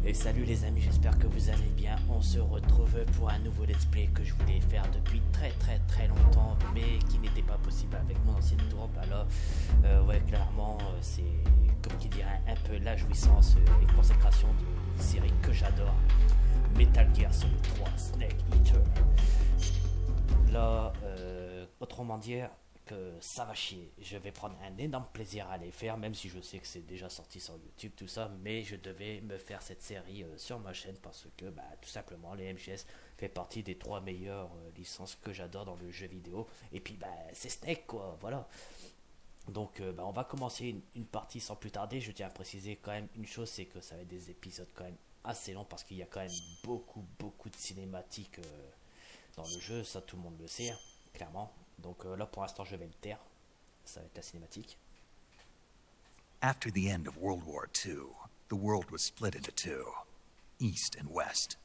Et salut les amis, j'espère que vous allez bien. On se retrouve pour un nouveau let's play que je voulais faire depuis très longtemps, mais qui n'était pas possible avec mon ancienne troupe. Alors ouais, clairement c'est comme qui dirait un peu la jouissance et consécration d'une série que j'adore, Metal Gear Solid 3 Snake Eater. Là autrement dire que ça va chier, je vais prendre un énorme plaisir à les faire, même si je sais que c'est déjà sorti sur YouTube tout ça, mais je devais me faire cette série sur ma chaîne parce que tout simplement les MGS fait partie des 3 meilleures licences que j'adore dans le jeu vidéo, et puis c'est Snake quoi, voilà. Donc on va commencer une partie sans plus tarder. Je tiens à préciser quand même une chose, c'est que ça va être des épisodes quand même assez longs parce qu'il y a quand même beaucoup de cinématiques dans le jeu, ça tout le monde le sait, hein, clairement. Donc là pour l'instant je vais le taire, ça va être la cinématique. After the end of World War II, the world was split into two, East and West.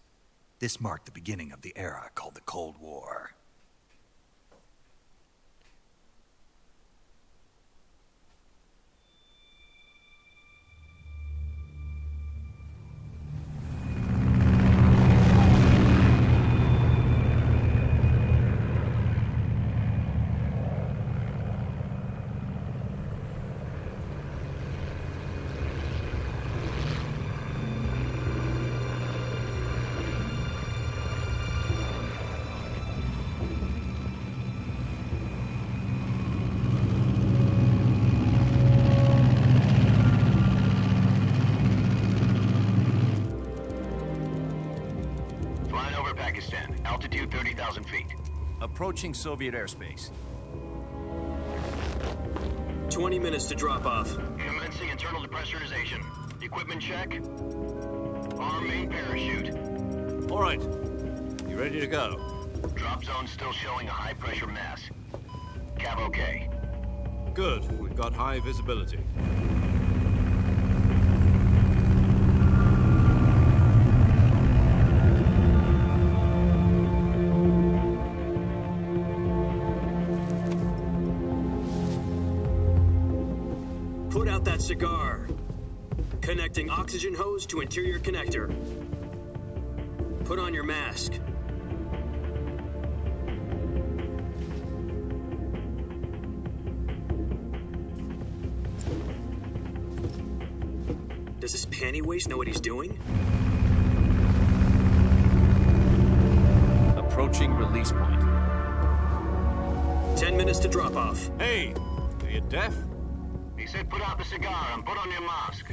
This marked the beginning of the era called the Cold War. Altitude 30,000 feet. Approaching Soviet airspace. 20 minutes to drop off. Commencing internal depressurization. Equipment check. Arm main parachute. All right. You ready to go? Drop zone still showing a high pressure mass. Cav okay. Good. We've got high visibility. Put out that cigar. Connecting oxygen hose to interior connector. Put on your mask. Does this panty waste know what he's doing? Approaching release point. 10 minutes to drop off. Hey! Are you deaf? He said put out the cigar and put on your mask.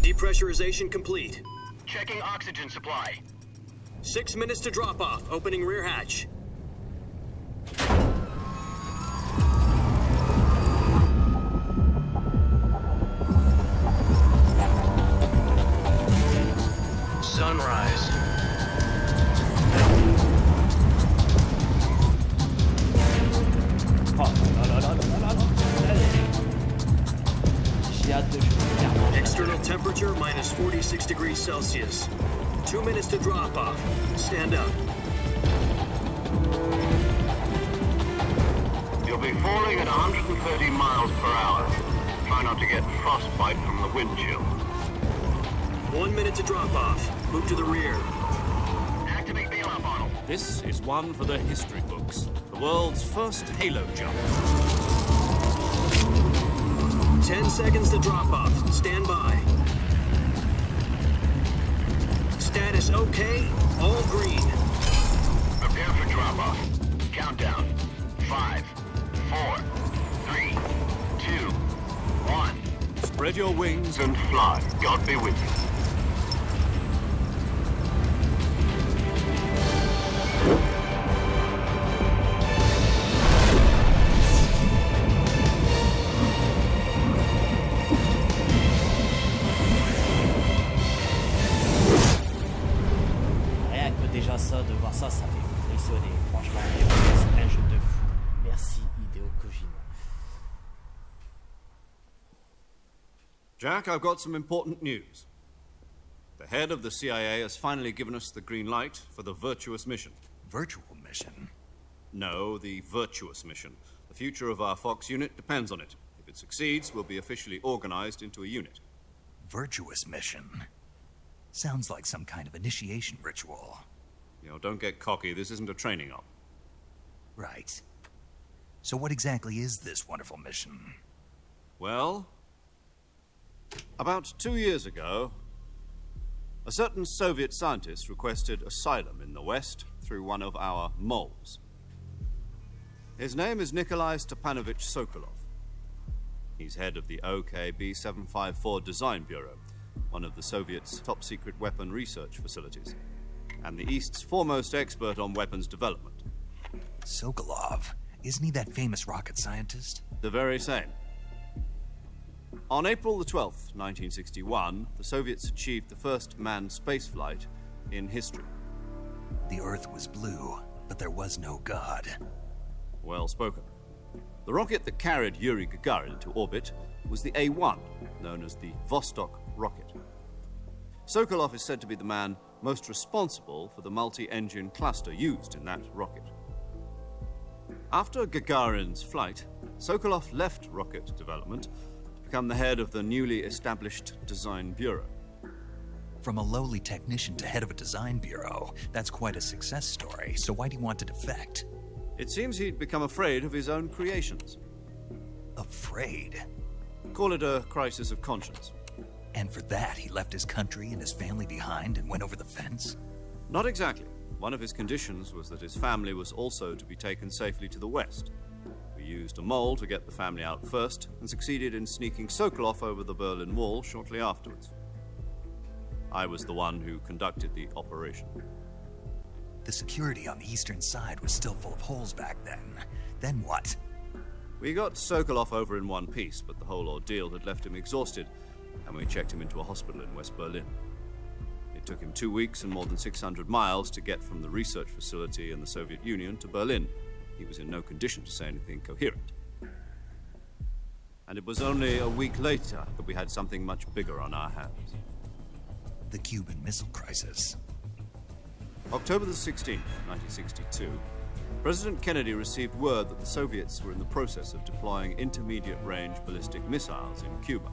Depressurization complete. Checking oxygen supply. 6 minutes to drop off. Opening rear hatch. Sunrise. J'ai hâte de jouer, clairement. External temperature minus 46 degrees Celsius. 2 minutes to drop off. Stand up. You'll be falling at 130 miles per hour. Try not to get frostbite from the wind chill. 1 minute to drop off. Move to the rear. Activate the alarm bottle. This is one for the history books. The world's first halo jump. 10 seconds to drop off. Stand by. Status okay. All green. Prepare for drop off. Countdown. 5, 4, 3, 2, 1. Spread your wings And fly. God be with you. Rien que déjà ça, de voir ça, ça fait frissonner. Franchement, c'est un jeu de fou. Merci Hideo Kojima. Jack, I've got some important news. The head of the CIA has finally given us the green light for the virtuous mission. Virtual mission? No, the virtuous mission. The future of our Fox unit depends on it. If it succeeds, we'll be officially organized into a unit. Virtuous mission? Sounds like some kind of initiation ritual. Don't get cocky. This isn't a training op. Right. So what exactly is this wonderful mission? Well, about 2 years ago, a certain Soviet scientist requested asylum in the West through one of our moles. His name is Nikolai Stepanovich Sokolov. He's head of the OKB 754 Design Bureau, one of the Soviets' top-secret weapon research facilities, and the East's foremost expert on weapons development. Sokolov? Isn't he that famous rocket scientist? The very same. On April the 12th, 1961, the Soviets achieved the first manned spaceflight in history. The Earth was blue, but there was no God. Well spoken. The rocket that carried Yuri Gagarin to orbit was the A-1, known as the Vostok rocket. Sokolov is said to be the man most responsible for the multi-engine cluster used in that rocket. After Gagarin's flight, Sokolov left rocket development to become the head of the newly established Design Bureau. From a lowly technician to head of a design bureau, that's quite a success story, so why'd he want to defect? It seems he'd become afraid of his own creations. Afraid? Call it a crisis of conscience. And for that, he left his country and his family behind and went over the fence? Not exactly. One of his conditions was that his family was also to be taken safely to the West. We used a mole to get the family out first and succeeded in sneaking Sokolov over the Berlin Wall shortly afterwards. I was the one who conducted the operation. The security on the eastern side was still full of holes back then. Then what? We got Sokolov over in one piece, but the whole ordeal had left him exhausted, and we checked him into a hospital in West Berlin. It took him 2 weeks and more than 600 miles to get from the research facility in the Soviet Union to Berlin. He was in no condition to say anything coherent. And it was only a week later that we had something much bigger on our hands. The Cuban Missile Crisis. October the 16th, 1962, President Kennedy received word that the Soviets were in the process of deploying intermediate-range ballistic missiles in Cuba.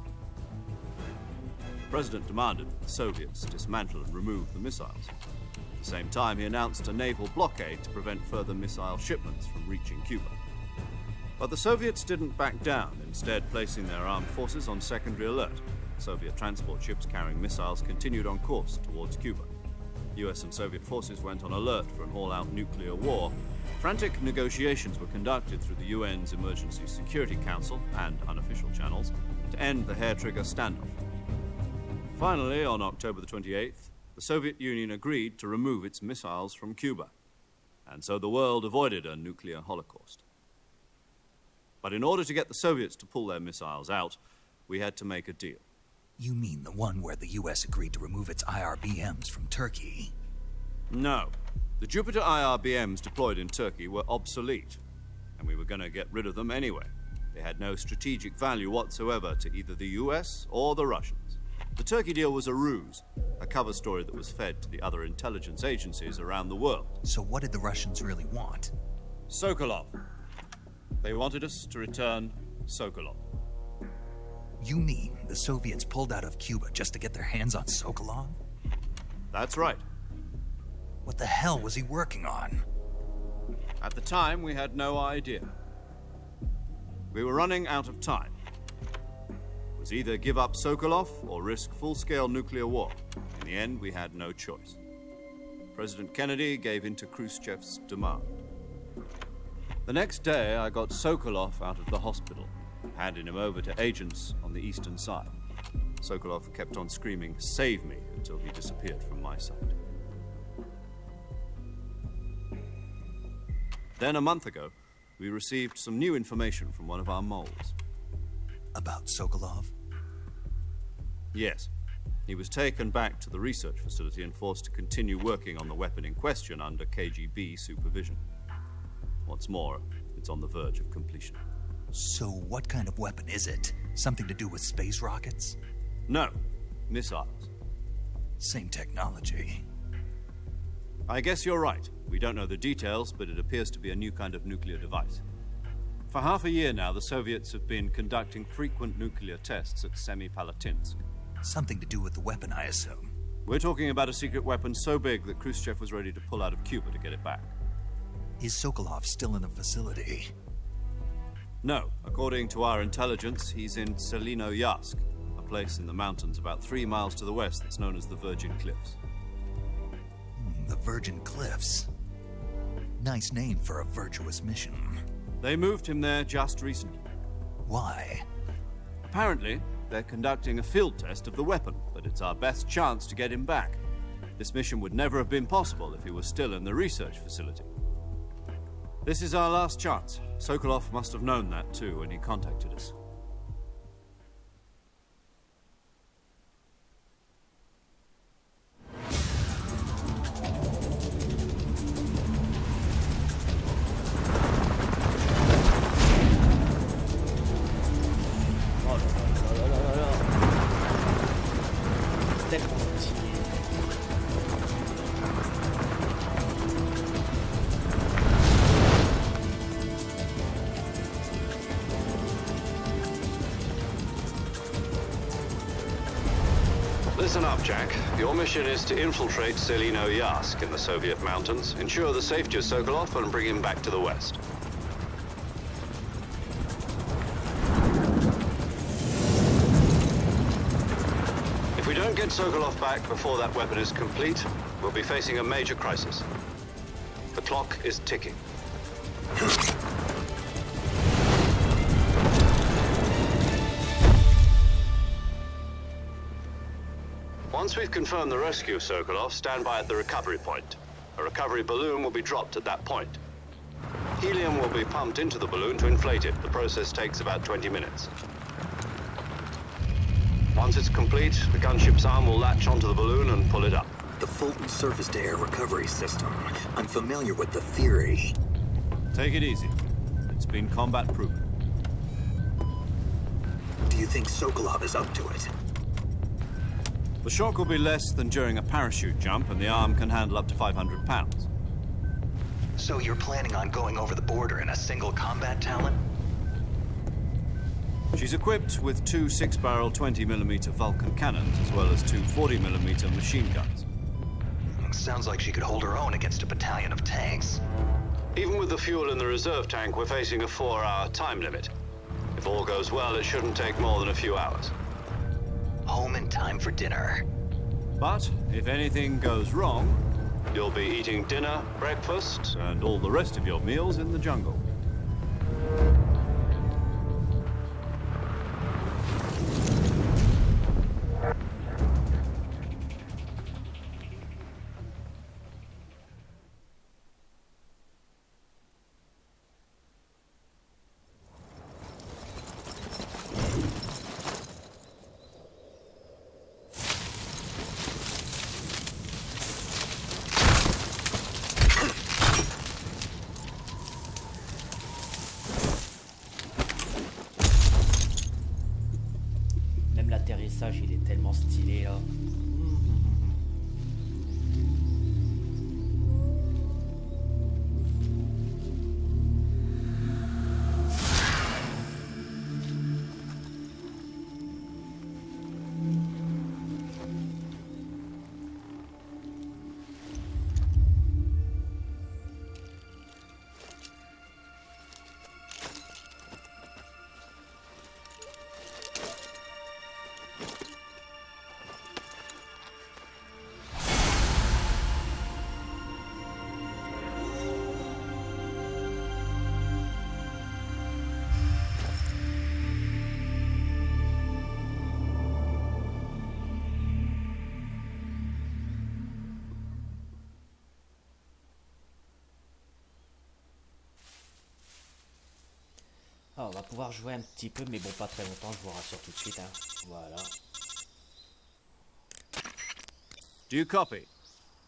The President demanded that the Soviets dismantle and remove the missiles. At the same time, he announced a naval blockade to prevent further missile shipments from reaching Cuba. But the Soviets didn't back down, instead placing their armed forces on secondary alert. Soviet transport ships carrying missiles continued on course towards Cuba. US and Soviet forces went on alert for an all-out nuclear war. Frantic negotiations were conducted through the UN's Emergency Security Council and unofficial channels to end the hair-trigger standoff. Finally, on October the 28th, the Soviet Union agreed to remove its missiles from Cuba, and so the world avoided a nuclear holocaust. But in order to get the Soviets to pull their missiles out, we had to make a deal. You mean the one where the US agreed to remove its IRBMs from Turkey? No. The Jupiter IRBMs deployed in Turkey were obsolete, and we were going to get rid of them anyway. They had no strategic value whatsoever to either the US or the Russians. The Turkey deal was a ruse, a cover story that was fed to the other intelligence agencies around the world. So what did the Russians really want? Sokolov. They wanted us to return Sokolov. You mean the Soviets pulled out of Cuba just to get their hands on Sokolov? That's right. What the hell was he working on? At the time, we had no idea. We were running out of time. It was either give up Sokolov or risk full-scale nuclear war. In the end, we had no choice. President Kennedy gave in to Khrushchev's demand. The next day, I got Sokolov out of the hospital, handing him over to agents on the eastern side. Sokolov kept on screaming, "Save me," until he disappeared from my sight. Then a month ago, we received some new information from one of our moles. About Sokolov? Yes. He was taken back to the research facility and forced to continue working on the weapon in question under KGB supervision. What's more, it's on the verge of completion. So what kind of weapon is it? Something to do with space rockets? No, missiles. Same technology. I guess you're right. We don't know the details, but it appears to be a new kind of nuclear device. For half a year now, the Soviets have been conducting frequent nuclear tests at Semipalatinsk. Something to do with the weapon, I assume. We're talking about a secret weapon so big that Khrushchev was ready to pull out of Cuba to get it back. Is Sokolov still in the facility? No. According to our intelligence, he's in Selino-Yarsk, a place in the mountains about 3 miles to the west that's known as the Virgin Cliffs. The Virgin Cliffs. Nice name for a virtuous mission. They moved him there just recently. Why? Apparently, they're conducting a field test of the weapon, but it's our best chance to get him back. This mission would never have been possible if he was still in the research facility. This is our last chance. Sokolov must have known that too when he contacted us. Listen up, Jack. Your mission is to infiltrate Selino-Yarsk in the Soviet mountains, ensure the safety of Sokolov, and bring him back to the West. If we don't get Sokolov back before that weapon is complete, we'll be facing a major crisis. The clock is ticking. Once we've confirmed the rescue of Sokolov, stand by at the recovery point. A recovery balloon will be dropped at that point. Helium will be pumped into the balloon to inflate it. The process takes about 20 minutes. Once it's complete, the gunship's arm will latch onto the balloon and pull it up. The Fulton surface-to-air recovery system. I'm familiar with the theory. Take it easy. It's been combat-proven. Do you think Sokolov is up to it? The shock will be less than during a parachute jump, and the arm can handle up to 500 pounds. So you're planning on going over the border in a single combat talon? She's equipped with 2 6-barrel 20mm Vulcan cannons, as well as 2 40mm machine guns. Sounds like she could hold her own against a battalion of tanks. Even with the fuel in the reserve tank, we're facing a 4-hour time limit. If all goes well, it shouldn't take more than a few hours. Home in time for dinner. But if anything goes wrong, you'll be eating dinner, breakfast, and all the rest of your meals in the jungle. L'atterrissage, il est tellement stylé là. Alors, on va pouvoir jouer un petit peu, mais bon, pas très longtemps, je vous rassure tout de suite. Hein. Voilà. Do you copy?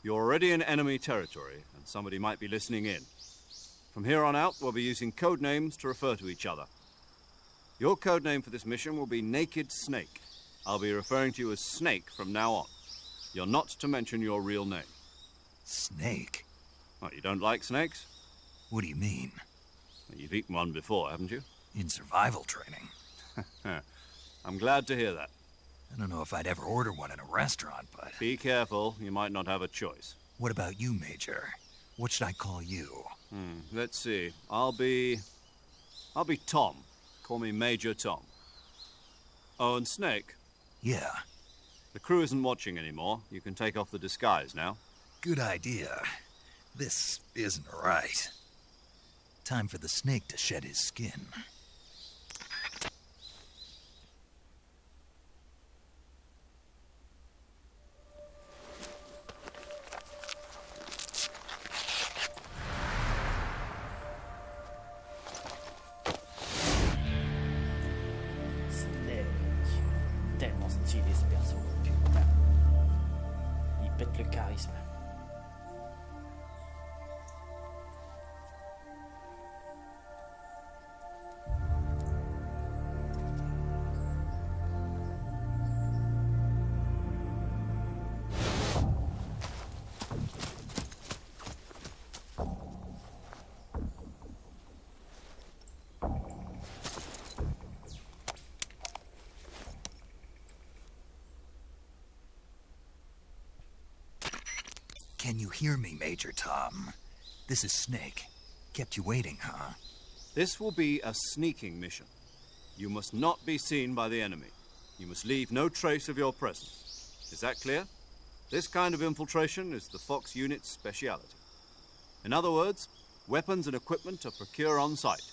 You're already in enemy territory, and somebody might be listening in. From here on out, we'll be using code names to refer to each other. Your code name for this mission will be Naked Snake. I'll be referring to you as Snake from now on. You're not to mention your real name. Snake? What, you don't like snakes? What do you mean? Well, you've eaten one before, haven't you? In survival training? I'm glad to hear that. I don't know if I'd ever order one in a restaurant, but... Be careful, you might not have a choice. What about you, Major? What should I call you? Let's see. I'll be Tom. Call me Major Tom. Oh, and Snake? Yeah, The crew isn't watching anymore. You can take off the disguise now. good idea. This isn't right. Time for the snake to shed his skin. Snake. Tellement stylé ce perso, putain. Il pète le charisme. Can you hear me, Major Tom? This is Snake. Kept you waiting, huh? This will be a sneaking mission. You must not be seen by the enemy. You must leave no trace of your presence. Is that clear? This kind of infiltration is the Fox unit's speciality. In other words, weapons and equipment are procured on site.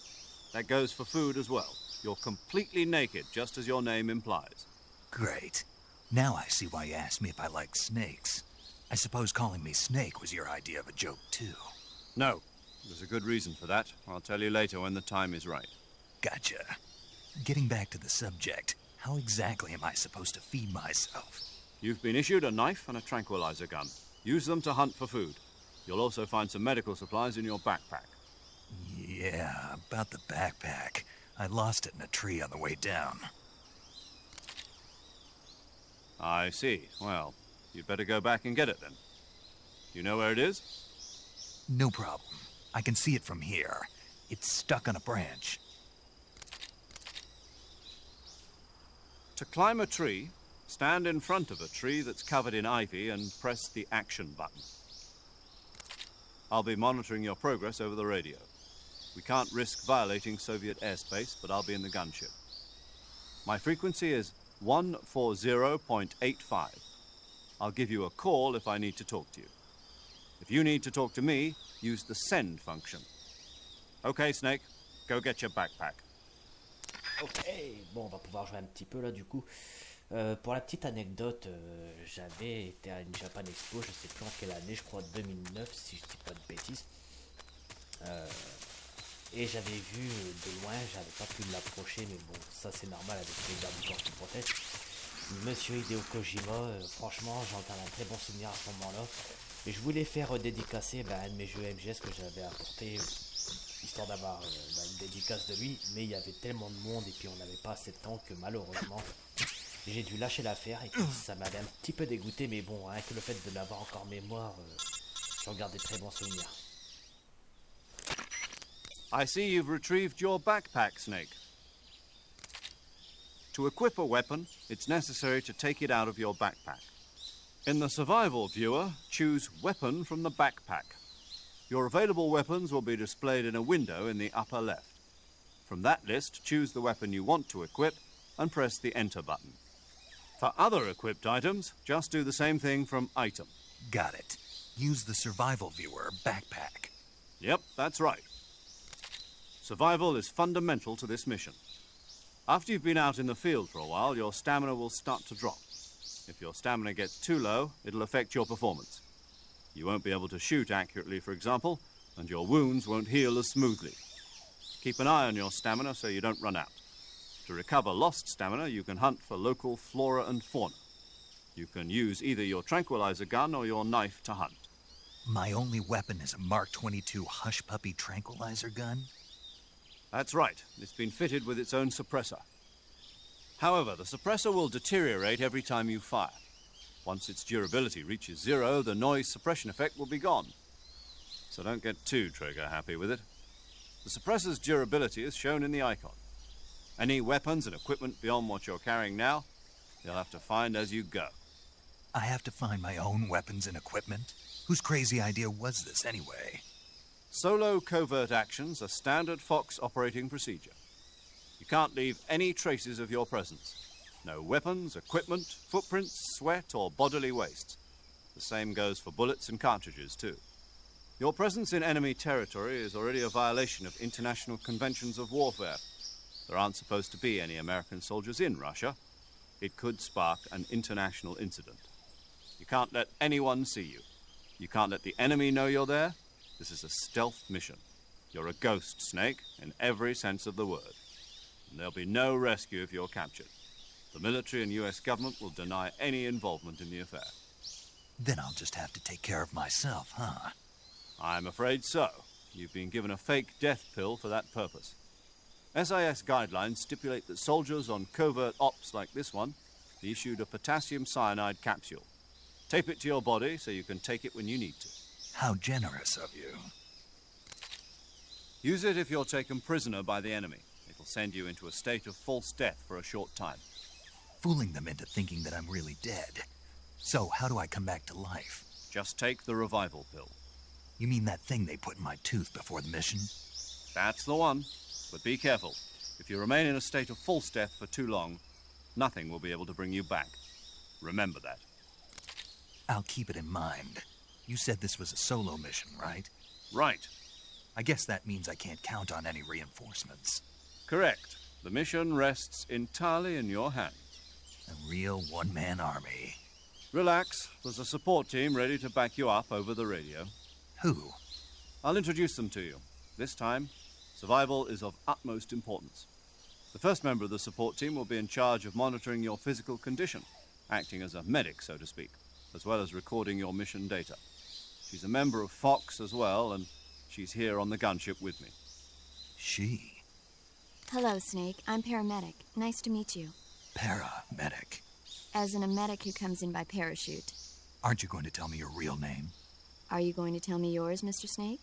That goes for food as well. You're completely naked, just as your name implies. Great. Now I see why you asked me if I like snakes. I suppose calling me Snake was your idea of a joke, too. No, there's a good reason for that. I'll tell you later when the time is right. Gotcha. Getting back to the subject, how exactly am I supposed to feed myself? You've been issued a knife and a tranquilizer gun. Use them to hunt for food. You'll also find some medical supplies in your backpack. Yeah, about the backpack. I lost it in a tree on the way down. I see. Well, you'd better go back and get it then. You know where it is? No problem. I can see it from here. It's stuck on a branch. To climb a tree, stand in front of a tree that's covered in ivy and press the action button. I'll be monitoring your progress over the radio. We can't risk violating Soviet airspace, but I'll be in the gunship. My frequency is 140.85. I'll give you a call if I need to talk to you. If you need to talk to me, use the send function. Okay, Snake, go get your backpack. Ok, bon, on va pouvoir jouer un petit peu là du coup. Pour la petite anecdote, j'avais été à une Japan Expo, je sais plus en quelle année, je crois 2009 si je dis pas de bêtises. Et j'avais vu de loin, j'avais pas pu l'approcher, mais bon, ça c'est normal avec les gardes du corps qui protègent. Monsieur Hideo Kojima, franchement, j'en garde un très bon souvenir à ce moment-là. Et je voulais faire dédicacer un de mes jeux MGS que j'avais apporté, histoire d'avoir une dédicace de lui. Mais il y avait tellement de monde et puis on n'avait pas assez de temps que malheureusement, j'ai dû lâcher l'affaire. Et puis ça m'avait un petit peu dégoûté, mais bon, rien que le fait de l'avoir encore en mémoire, j'en garde des très bons souvenirs. I see you've retrieved your backpack, Snake. To equip a weapon, it's necessary to take it out of your backpack. In the survival viewer, choose Weapon from the backpack. Your available weapons will be displayed in a window in the upper left. From that list, choose the weapon you want to equip and press the Enter button. For other equipped items, just do the same thing from Item. Got it. Use the survival viewer backpack. Yep, that's right. Survival is fundamental to this mission. After you've been out in the field for a while, your stamina will start to drop. If your stamina gets too low, it'll affect your performance. You won't be able to shoot accurately, for example, and your wounds won't heal as smoothly. Keep an eye on your stamina so you don't run out. To recover lost stamina, you can hunt for local flora and fauna. You can use either your tranquilizer gun or your knife to hunt. My only weapon is a Mark 22 Hush Puppy tranquilizer gun? That's right. It's been fitted with its own suppressor. However, the suppressor will deteriorate every time you fire. Once its durability reaches 0, the noise suppression effect will be gone. So don't get too trigger-happy with it. The suppressor's durability is shown in the icon. Any weapons and equipment beyond what you're carrying now, you'll have to find as you go. I have to find my own weapons and equipment? Whose crazy idea was this anyway? Solo covert actions are standard Fox operating procedure. You can't leave any traces of your presence. No weapons, equipment, footprints, sweat, or bodily waste. The same goes for bullets and cartridges, too. Your presence in enemy territory is already a violation of international conventions of warfare. There aren't supposed to be any American soldiers in Russia. It could spark an international incident. You can't let anyone see you. You can't let the enemy know you're there. This is a stealth mission. You're a ghost, Snake, in every sense of the word. And there'll be no rescue if you're captured. The military and US government will deny any involvement in the affair. Then I'll just have to take care of myself, huh? I'm afraid so. You've been given a fake death pill for that purpose. SIS guidelines stipulate that soldiers on covert ops like this one be issued a potassium cyanide capsule. Tape it to your body so you can take it when you need to. How generous of you. Use it if you're taken prisoner by the enemy. It'll send you into a state of false death for a short time. Fooling them into thinking that I'm really dead. So, how do I come back to life? Just take the revival pill. You mean that thing they put in my tooth before the mission? That's the one. But be careful. If you remain in a state of false death for too long, nothing will be able to bring you back. Remember that. I'll keep it in mind. You said this was a solo mission, right? Right. I guess that means I can't count on any reinforcements. Correct. The mission rests entirely in your hands. A real one-man army. Relax. There's a support team ready to back you up over the radio. Who? I'll introduce them to you. This time, survival is of utmost importance. The first member of the support team will be in charge of monitoring your physical condition, acting as a medic, so to speak, as well as recording your mission data. She's a member of Fox as well, and she's here on the gunship with me. She? Hello, Snake. I'm paramedic. Nice to meet you. Paramedic. As in a medic who comes in by parachute. Aren't you going to tell me your real name? Are you going to tell me yours, Mr. Snake?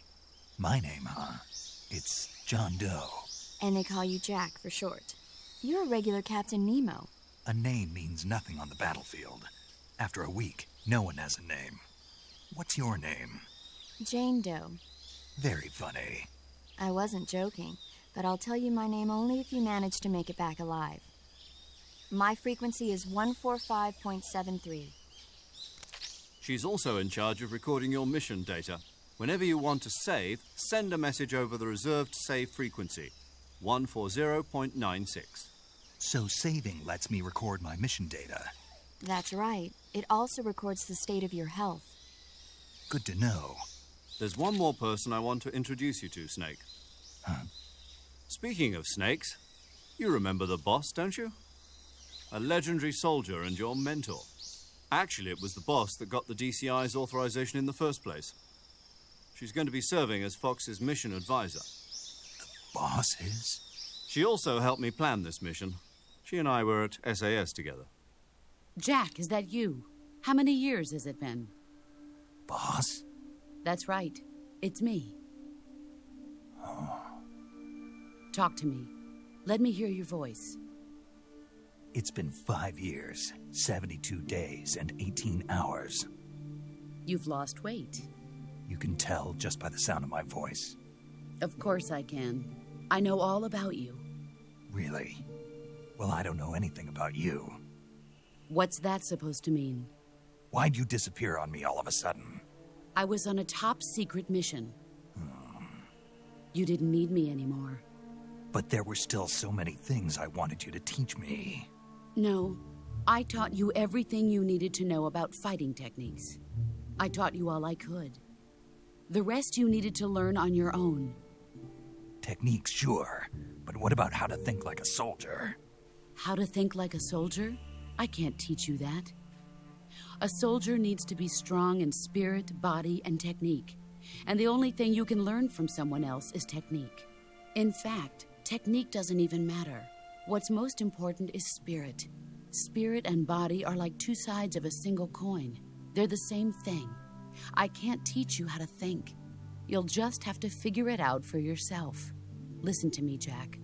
My name, huh? It's John Doe. And they call you Jack for short. You're a regular Captain Nemo. A name means nothing on the battlefield. After a week, no one has a name. What's your name? Jane Doe. Very funny. I wasn't joking, but I'll tell you my name only if you manage to make it back alive. My frequency is 145.73. She's also in charge of recording your mission data. Whenever you want to save, send a message over the reserved save frequency, 140.96. So saving lets me record my mission data. That's right. It also records the state of your health. Good to know. There's one more person I want to introduce you to, Snake. Huh? Speaking of snakes, you remember the boss, don't you? A legendary soldier and your mentor. Actually, it was the boss that got the DCI's authorization in the first place. She's going to be serving as Fox's mission advisor. The boss is? She also helped me plan this mission. She and I were at SAS together. Jack, is that you? How many years has it been? Boss? That's right. It's me. Oh. Talk to me. Let me hear your voice. It's been 5 years, 72 days, and 18 hours. You've lost weight. You can tell just by the sound of my voice. Of course I can. I know all about you. Really? Well, I don't know anything about you. What's that supposed to mean? Why'd you disappear on me all of a sudden? I was on a top-secret mission. You didn't need me anymore. But there were still so many things I wanted you to teach me. No, I taught you everything you needed to know about fighting techniques. I taught you all I could. The rest you needed to learn on your own. Techniques, sure. But what about how to think like a soldier? How to think like a soldier? I can't teach you that. A soldier needs to be strong in spirit, body, and technique. And the only thing you can learn from someone else is technique. In fact, technique doesn't even matter. What's most important is spirit. Spirit and body are like two sides of a single coin. They're the same thing. I can't teach you how to think. You'll just have to figure it out for yourself. Listen to me, Jack.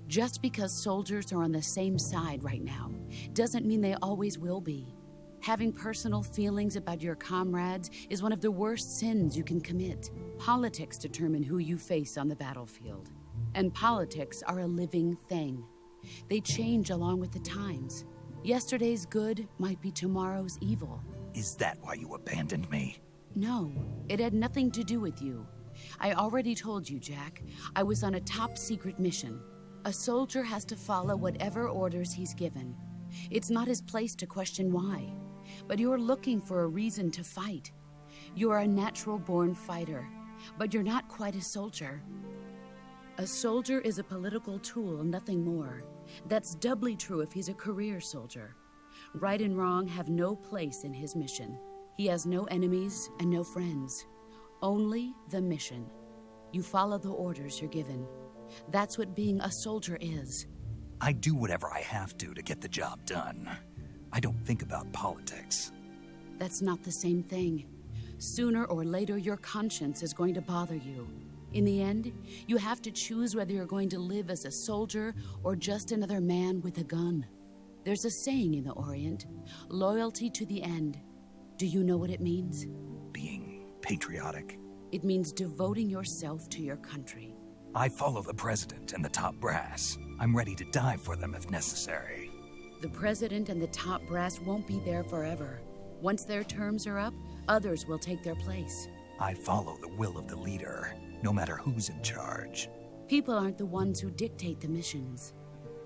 Just because soldiers are on the same side right now doesn't mean they always will be. Having personal feelings about your comrades is one of the worst sins you can commit. Politics determine who you face on the battlefield. And politics are a living thing. They change along with the times. Yesterday's good might be tomorrow's evil. Is that why you abandoned me? No, it had nothing to do with you. I already told you, Jack. I was on a top-secret mission. A soldier has to follow whatever orders he's given. It's not his place to question why. But you're looking for a reason to fight. You're a natural-born fighter, but you're not quite a soldier. A soldier is a political tool, nothing more. That's doubly true if he's a career soldier. Right and wrong have no place in his mission. He has no enemies and no friends. Only the mission. You follow the orders you're given. That's what being a soldier is. I do whatever I have to get the job done. I don't think about politics. That's not the same thing. Sooner or later, your conscience is going to bother you. In the end, you have to choose whether you're going to live as a soldier or just another man with a gun. There's a saying in the Orient, loyalty to the end. Do you know what it means? Being patriotic. It means devoting yourself to your country. I follow the president and the top brass. I'm ready to die for them if necessary. The president and the top brass won't be there forever. Once their terms are up, others will take their place. I follow the will of the leader, no matter who's in charge. People aren't the ones who dictate the missions.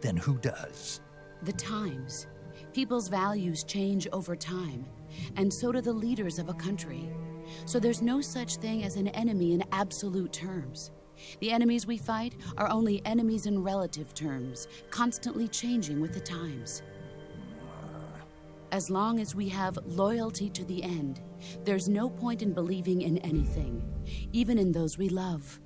Then who does? The times. People's values change over time, and so do the leaders of a country. So there's no such thing as an enemy in absolute terms. The enemies we fight are only enemies in relative terms, constantly changing with the times. As long as we have loyalty to the end, there's no point in believing in anything, even in those we love.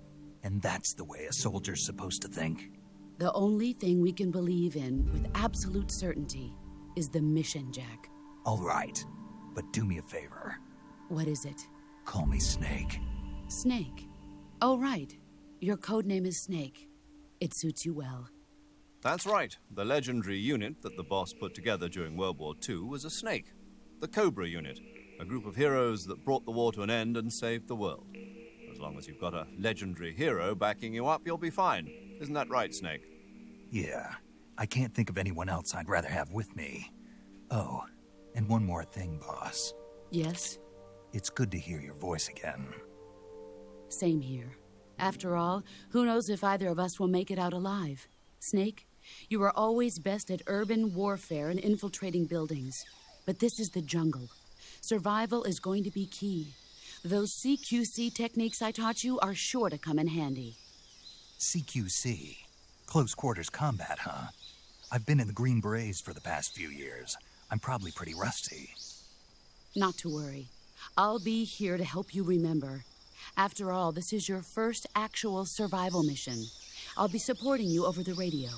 And that's the way a soldier's supposed to think? The only thing we can believe in with absolute certainty is the mission, Jack. All right, but do me a favor. What is it? Call me Snake. Snake? Oh, right. Your code name is Snake. It suits you well. That's right. The legendary unit that the boss put together during World War II was a snake. The Cobra unit, a group of heroes that brought the war to an end and saved the world. As long as you've got a legendary hero backing you up, you'll be fine. Isn't that right, Snake? Yeah. I can't think of anyone else I'd rather have with me. Oh, and one more thing, boss. Yes? It's good to hear your voice again. Same here. After all, who knows if either of us will make it out alive? Snake, you are always best at urban warfare and infiltrating buildings. But this is the jungle. Survival is going to be key. Those CQC techniques I taught you are sure to come in handy. CQC? Close quarters combat, huh? I've been in the Green Berets for the past few years. I'm probably pretty rusty. Not to worry. I'll be here to help you remember. After all, this is your first actual survival mission. I'll be supporting you over the radio.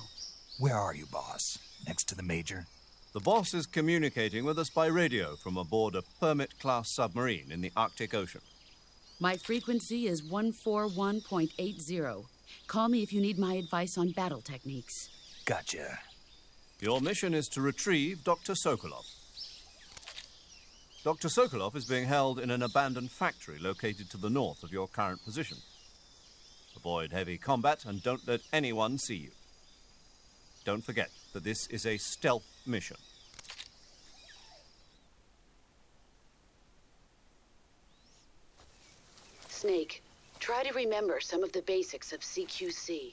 Where are you, boss? Next to the Major? The boss is communicating with us by radio from aboard a Permit-class submarine in the Arctic Ocean. My frequency is 141.80. Call me if you need my advice on battle techniques. Gotcha. Your mission is to retrieve Dr. Sokolov. Dr. Sokolov is being held in an abandoned factory located to the north of your current position. Avoid heavy combat and don't let anyone see you. Don't forget that this is a stealth mission. Snake, try to remember some of the basics of CQC.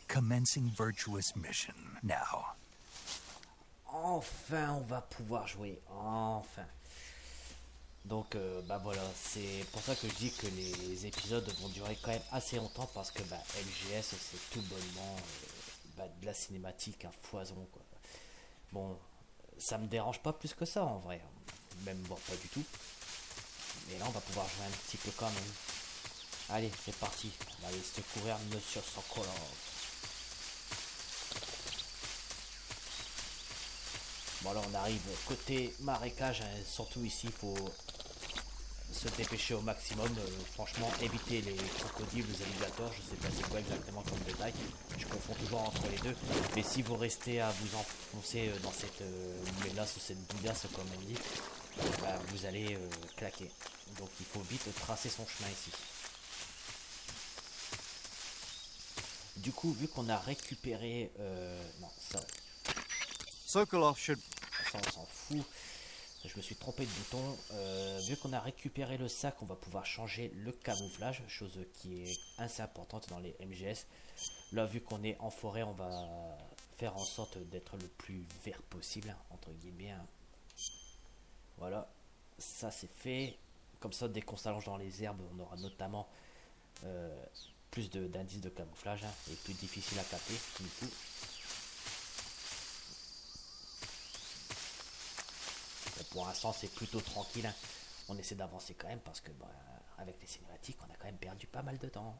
Commencing virtuous mission, now. Enfin, on va pouvoir jouer. Enfin. Donc, bah voilà, c'est pour ça que je dis que les épisodes vont durer quand même assez longtemps parce que bah, LGS, c'est tout bonnement de la cinématique, un foison, quoi. Bon, ça me dérange pas plus que ça en vrai. Même bon, pas du tout. Mais là, on va pouvoir jouer un petit peu quand même. Allez, c'est parti. On va aller secourir Monsieur Sokolov. Bon, là, on arrive côté marécage. Hein. Surtout ici, il faut se dépêcher au maximum. Franchement, éviter les crocodiles, les alligators. Je sais pas c'est quoi exactement comme détail. Je confonds toujours entre les deux. Mais si vous restez à vous enfoncer dans cette mélasse ou cette bouillasse, comme on dit, bah, vous allez claquer. Donc il faut vite tracer son chemin ici. Du coup, vu qu'on a récupéré... non, ça... Sokolov should... Ça, on s'en fout. Je me suis trompé de bouton. Vu qu'on a récupéré le sac, on va pouvoir changer le camouflage, chose qui est assez importante dans les MGS. Là, vu qu'on est en forêt, on va faire en sorte d'être le plus vert possible, entre guillemets. Voilà, ça c'est fait. Comme ça, dès qu'on s'allonge dans les herbes, on aura notamment plus d'indices de camouflage et plus difficile à capter du coup. Pour l'instant, c'est plutôt tranquille. Hein. On essaie d'avancer quand même parce que bah, avec les cinématiques, on a quand même perdu pas mal de temps.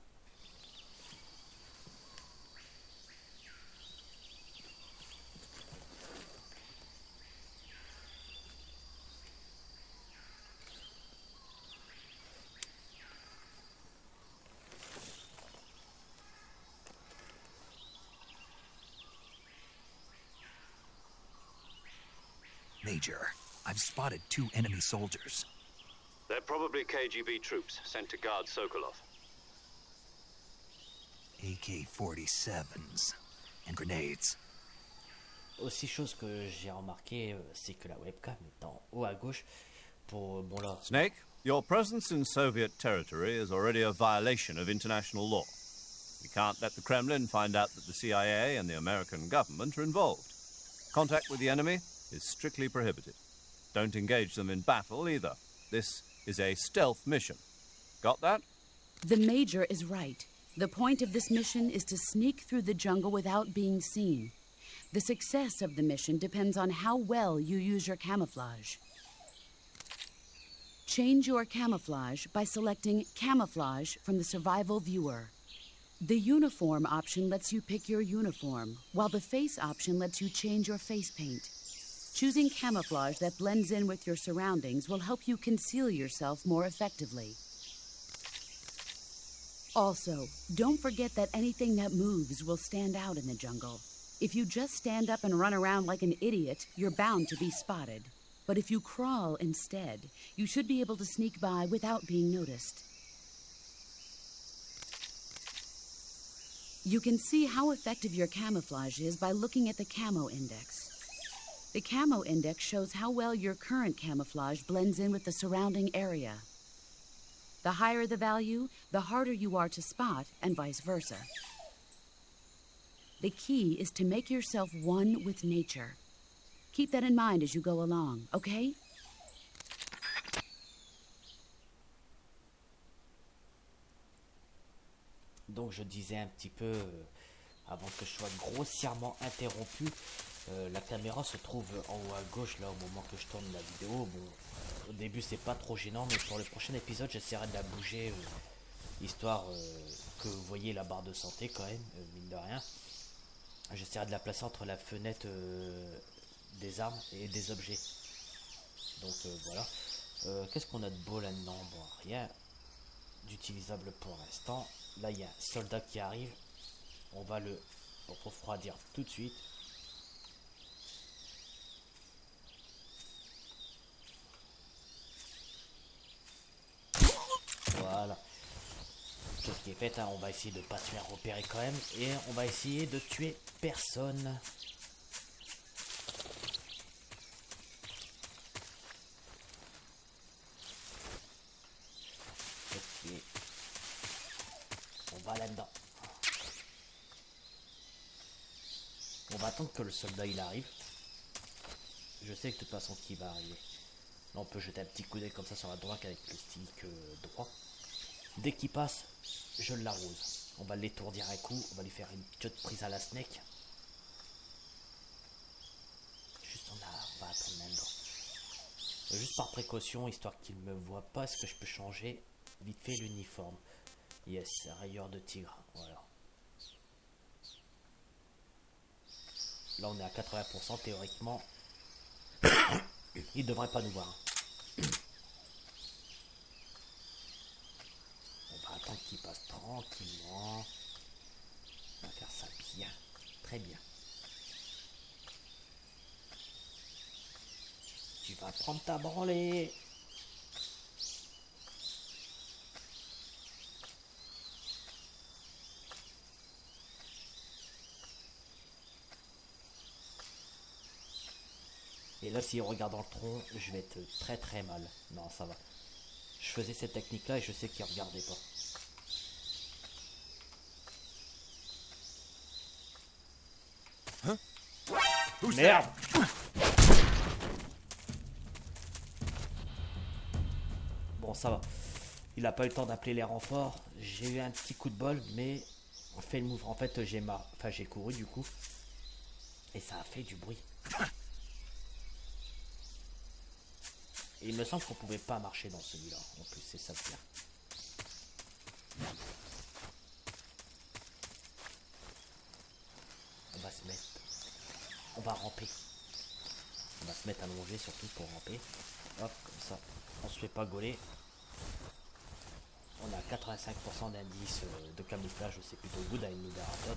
Major, I've spotted 2 enemy soldiers. They're probably KGB troops sent to guard Sokolov. AK-47s and grenades. Aussi, chose que j'ai remarqué, c'est que la webcam est en haut à gauche. Pour bon là. Snake, your presence in Soviet territory is already a violation of international law. We can't let the Kremlin find out that the CIA and the American government are involved. Contact with the enemy is strictly prohibited. Don't engage them in battle either. This is a stealth mission. Got that? The Major is right. The point of this mission is to sneak through the jungle without being seen. The success of the mission depends on how well you use your camouflage. Change your camouflage by selecting Camouflage from the Survival Viewer. The Uniform option lets you pick your uniform, while the Face option lets you change your face paint. Choosing camouflage that blends in with your surroundings will help you conceal yourself more effectively. Also, don't forget that anything that moves will stand out in the jungle. If you just stand up and run around like an idiot, you're bound to be spotted. But if you crawl instead, you should be able to sneak by without being noticed. You can see how effective your camouflage is by looking at the camo index. The camo index shows how well your current camouflage blends in with the surrounding area. The higher the value, the harder you are to spot, and vice versa. The key is to make yourself one with nature. Keep that in mind as you go along, okay? Donc je disais un petit peu, avant que je sois grossièrement interrompu, la caméra se trouve en haut à gauche là au moment que je tourne la vidéo. Bon, au début c'est pas trop gênant, mais pour le prochain épisode j'essaierai de la bouger, histoire que vous voyez la barre de santé quand même, mine de rien. J'essaierai de la placer entre la fenêtre des armes et des objets. Donc voilà. Qu'est-ce qu'on a de beau là-dedans? Bon, rien d'utilisable pour l'instant. Là il y a un soldat qui arrive. On va le refroidir tout de suite. Voilà. Chose qui est faite, hein. On va essayer de pas se faire repérer quand même. Et on va essayer de tuer personne. Ok. On va là-dedans. On va attendre que le soldat il arrive. Je sais que de toute façon qu'il va arriver. Là on peut jeter un petit coup d'œil comme ça sur la droite avec le stick droit. Dès qu'il passe, je l'arrose. On va l'étourdir un coup. On va lui faire une petite prise à la snake. Juste on va Juste par précaution, histoire qu'il ne me voit pas, est-ce que je peux changer vite fait l'uniforme? Yes, rayure de tigre, voilà. Là on est à 80%, théoriquement. Il devrait pas nous voir. On va attendre qu'il passe tranquillement. On va faire ça bien, très bien. Tu vas prendre ta branlée. Et là, s'il regarde dans le tronc, je vais être très très mal. Non, ça va. Je faisais cette technique-là et je sais qu'il regardait pas. Hein? Merde! Bon, ça va. Il a pas eu le temps d'appeler les renforts. J'ai eu un petit coup de bol, mais on fait le move. En fait, j'ai couru du coup. Et ça a fait du bruit. Et il me semble qu'on pouvait pas marcher dans celui-là. En plus, c'est ça le pire. On va se mettre... On va ramper. On va se mettre allongé surtout pour ramper. Hop, comme ça. On se fait pas gauler. On a 85% d'indice de camouflage. C'est plutôt good avec une libérateur.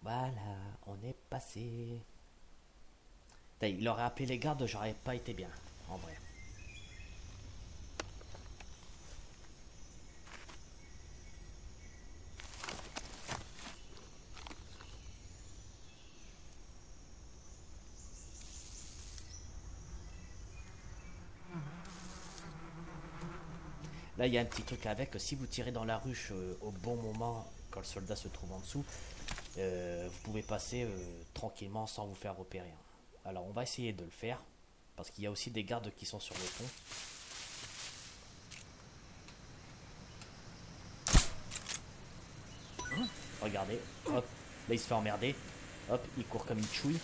Voilà, on est passé. Il aurait appelé les gardes, j'aurais pas été bien, en vrai. Là, il y a un petit truc avec, si vous tirez dans la ruche au bon moment, quand le soldat se trouve en dessous, vous pouvez passer tranquillement sans vous faire repérer. Alors, on va essayer de le faire, parce qu'il y a aussi des gardes qui sont sur le pont. Regardez, hop, là il se fait emmerder, hop, il court comme une chouille.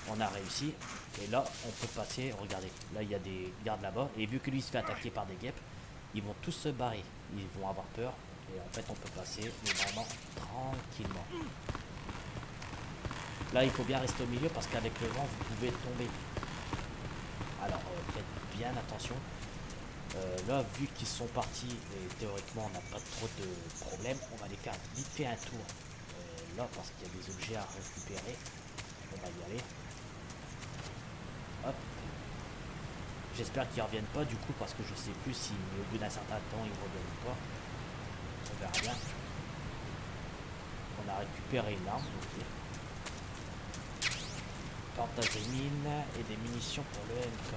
On a réussi, et là, on peut passer, regardez, là il y a des gardes là-bas, et vu que lui il se fait attaquer par des guêpes, ils vont tous se barrer, ils vont avoir peur, et en fait on peut passer, mais vraiment tranquillement. Là il faut bien rester au milieu, parce qu'avec le vent vous pouvez tomber. Alors faites bien attention. Là vu qu'ils sont partis, et théoriquement on n'a pas trop de problèmes, on va aller faire vite fait un tour. Là parce qu'il y a des objets à récupérer, on va y aller. Hop. J'espère qu'ils reviennent pas du coup, parce que je sais plus si au bout d'un certain temps ils reviennent ou pas. On verra bien. On a récupéré une arme, ok. Portage des mines et des munitions pour le MK.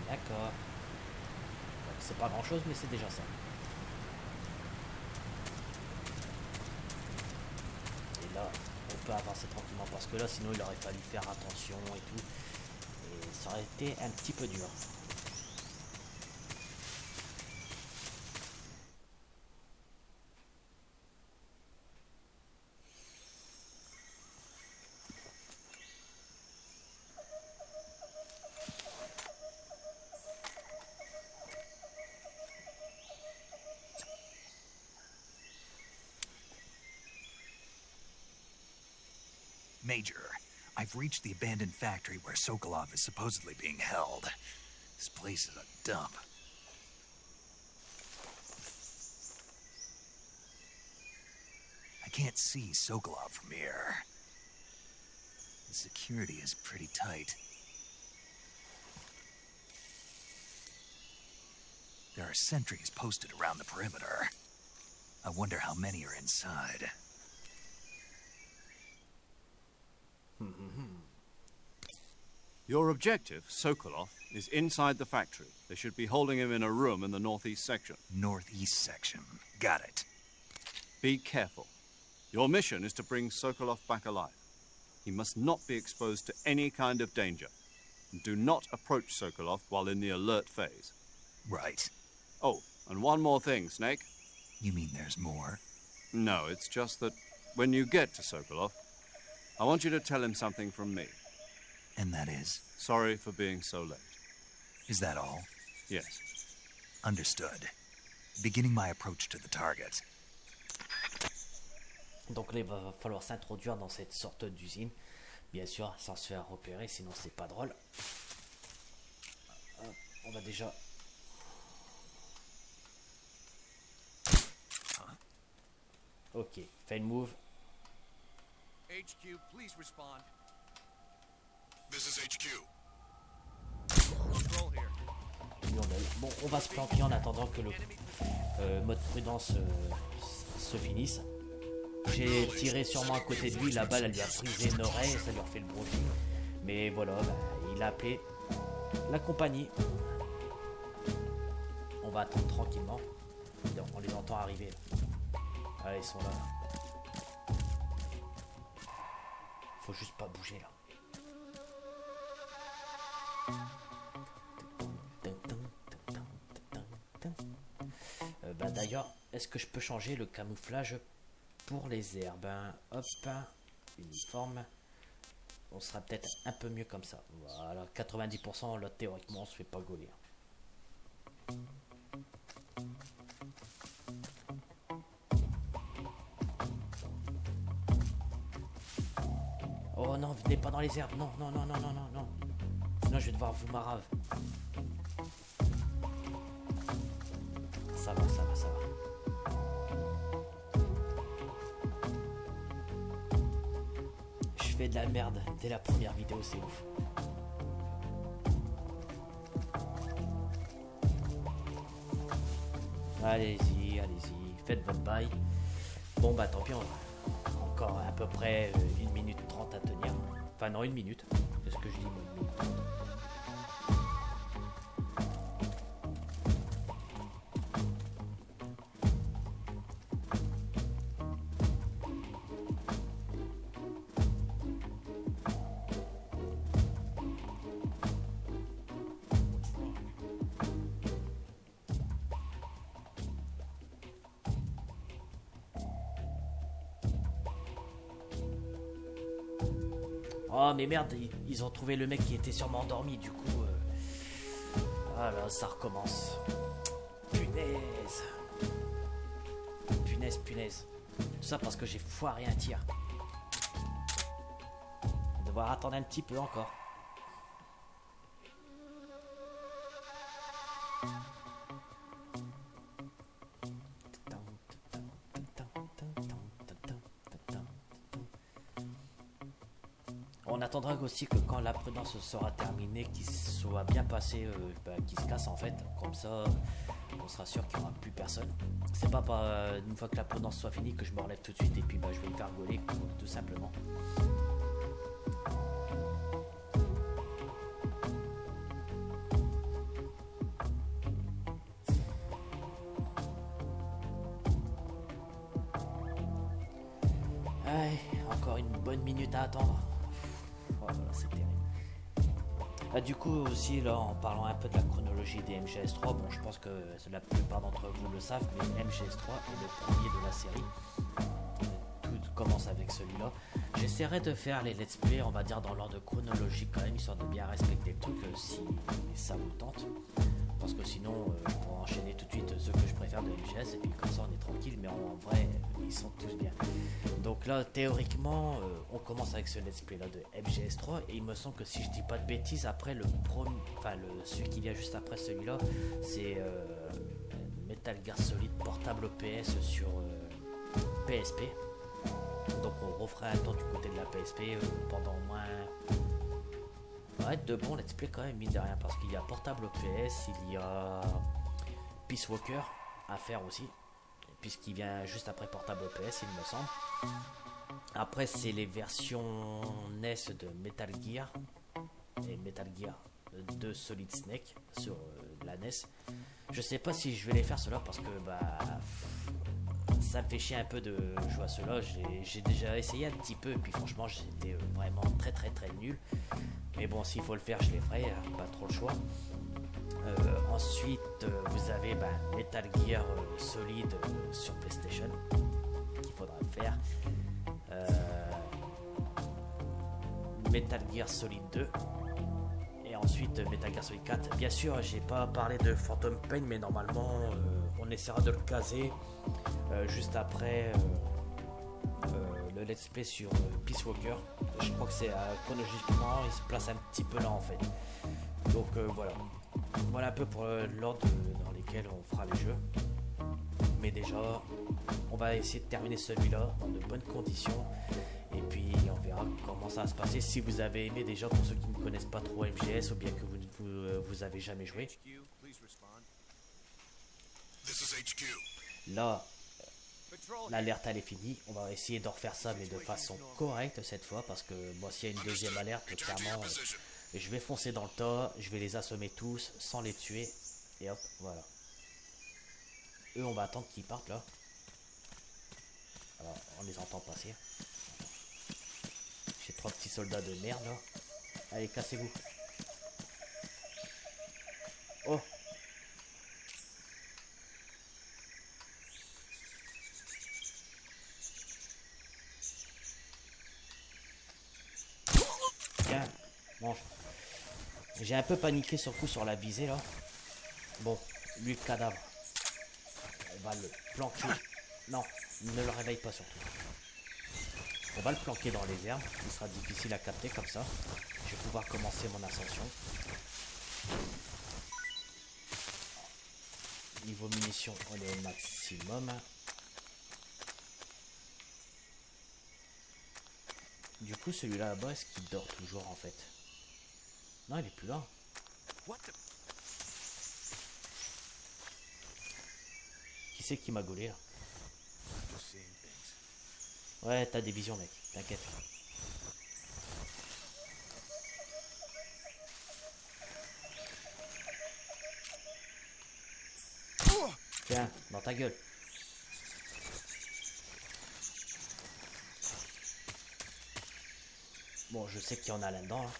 D'accord. C'est pas grand chose, mais c'est déjà ça. Et là, on peut avancer tranquillement, parce que là sinon il aurait fallu faire attention et tout. Et ça aurait été un petit peu dur. Major, I've reached the abandoned factory where Sokolov is supposedly being held. This place is a dump. I can't see Sokolov from here. The security is pretty tight. There are sentries posted around the perimeter. I wonder how many are inside. Your objective, Sokolov, is inside the factory. They should be holding him in a room in the northeast section. Northeast section. Got it. Be careful. Your mission is to bring Sokolov back alive. He must not be exposed to any kind of danger. And do not approach Sokolov while in the alert phase. Right. Oh, and one more thing, Snake. You mean there's more? No, it's just that when you get to Sokolov, I want you to tell him something from me. And that is? Sorry for being so late. Is that all? Yes. Understood. Beginning my approach to the target. Donc là, il va falloir s'introduire dans cette sorte d'usine. Bien sûr, sans se faire repérer, sinon c'est pas drôle. On va déjà... Ok, fait le move. HQ, please respond. This is HQ. Roll here. Bon, on va se planquer en attendant que le mode prudence se finisse. J'ai tiré sûrement à côté de lui, la balle elle lui a frisé une oreille, ça lui a fait le bruit. Mais voilà, il a appelé la compagnie. On va attendre tranquillement. On les entend arriver. Ah, ils sont là. Faut juste pas bouger là. D'ailleurs, est-ce que je peux changer le camouflage pour les herbes? Hop, uniforme. On sera peut-être un peu mieux comme ça. Voilà, 90%, là théoriquement on se fait pas gauler. Oh non, venez pas dans les herbes, non. Sinon je vais devoir vous marave. Ça va. Je fais de la merde dès la première vidéo, c'est ouf. Allez-y, faites votre bail. Bon bah tant pis, on a encore à peu près 1 minute 30 à tenir. Enfin non, 1 minute. C'est ce que je dis, moi, 1 minute 30. Oh mais merde, ils ont trouvé le mec qui était sûrement endormi, du coup... Ah là, ça recommence. Punaise. Tout ça parce que j'ai foiré un tir. On va devoir attendre un petit peu encore. On attendra aussi que quand la prudence sera terminée, qu'il soit bien passé, qu'il se casse en fait. Comme ça, on sera sûr qu'il n'y aura plus personne. C'est pas une fois que la prudence soit finie que je me relève tout de suite et puis je vais me faire gauler, tout simplement. Allez, encore une bonne minute à attendre. Voilà, c'est terrible. Du coup aussi là, en parlant un peu de la chronologie des MGS3, bon je pense que la plupart d'entre vous le savent, mais MGS3 est le premier de la série. Tout commence avec celui-là. J'essaierai de faire les let's play, on va dire dans l'ordre chronologique quand même, histoire de bien respecter le truc si ça vous tente. Parce que sinon je pourrais enchaîner tout de suite ceux que je préfère de MGS et puis comme ça on est tranquille, mais en vrai ils sont tous bien. Donc là théoriquement on commence avec ce let's play là de MGS3 et il me semble que si je dis pas de bêtises, après celui qui vient juste après celui-là, c'est Metal Gear Solid portable PS sur PSP. Donc on refera un tour du côté de la PSP pendant au moins... de bon let's play quand même, mine de rien, parce qu'il y a portable PS, il y a Peace Walker à faire aussi, puisqu'il vient juste après portable PS, il me semble. Après c'est les versions NES de Metal Gear et Metal Gear 2 Solid Snake sur la NES. Je sais pas si je vais les faire ceux-là parce que ça me fait chier un peu de jouer à ceux-là. J'ai déjà essayé un petit peu et puis franchement j'étais vraiment très nul. Mais bon, s'il faut le faire, je les ferai, pas trop le choix. Ensuite, vous avez Metal Gear Solid sur PlayStation qu'il faudra faire. Metal Gear Solid 2. Et ensuite Metal Gear Solid 4. Bien sûr, j'ai pas parlé de Phantom Pain, mais normalement, on essaiera de le caser juste après le let's play sur Peace Walker. Je crois que c'est chronologiquement, il se place un petit peu là en fait. Donc voilà. Voilà un peu pour l'ordre dans lequel on fera les jeux. Mais déjà, on va essayer de terminer celui-là dans de bonnes conditions. Et puis on verra comment ça va se passer. Si vous avez aimé déjà, pour ceux qui ne connaissent pas trop MGS ou bien que vous avez jamais joué. Là, l'alerte elle est finie. On va essayer de refaire ça mais de façon correcte cette fois. Parce que moi s'il y a une deuxième alerte, clairement je vais foncer dans le tas. Je vais les assommer tous sans les tuer. Et hop, voilà. Eux on va attendre qu'ils partent là. Alors on les entend passer. J'ai 3 petits soldats de merde là. Allez, cassez-vous. Oh. Tiens, mange. J'ai un peu paniqué sur le coup sur la visée là. Bon, lui le cadavre. On va le planquer. Non, ne le réveille pas surtout. On va le planquer dans les herbes. Il sera difficile à capter comme ça. Je vais pouvoir commencer mon ascension. Niveau munitions, on est au maximum. Du coup, celui-là là-bas, est-ce qu'il dort toujours en fait? Non, il est plus là. Qui c'est qui m'a gaulé là? Ouais, t'as des visions, mec. T'inquiète. Tiens, dans ta gueule. Bon, je sais qu'il y en a là-dedans. Hein.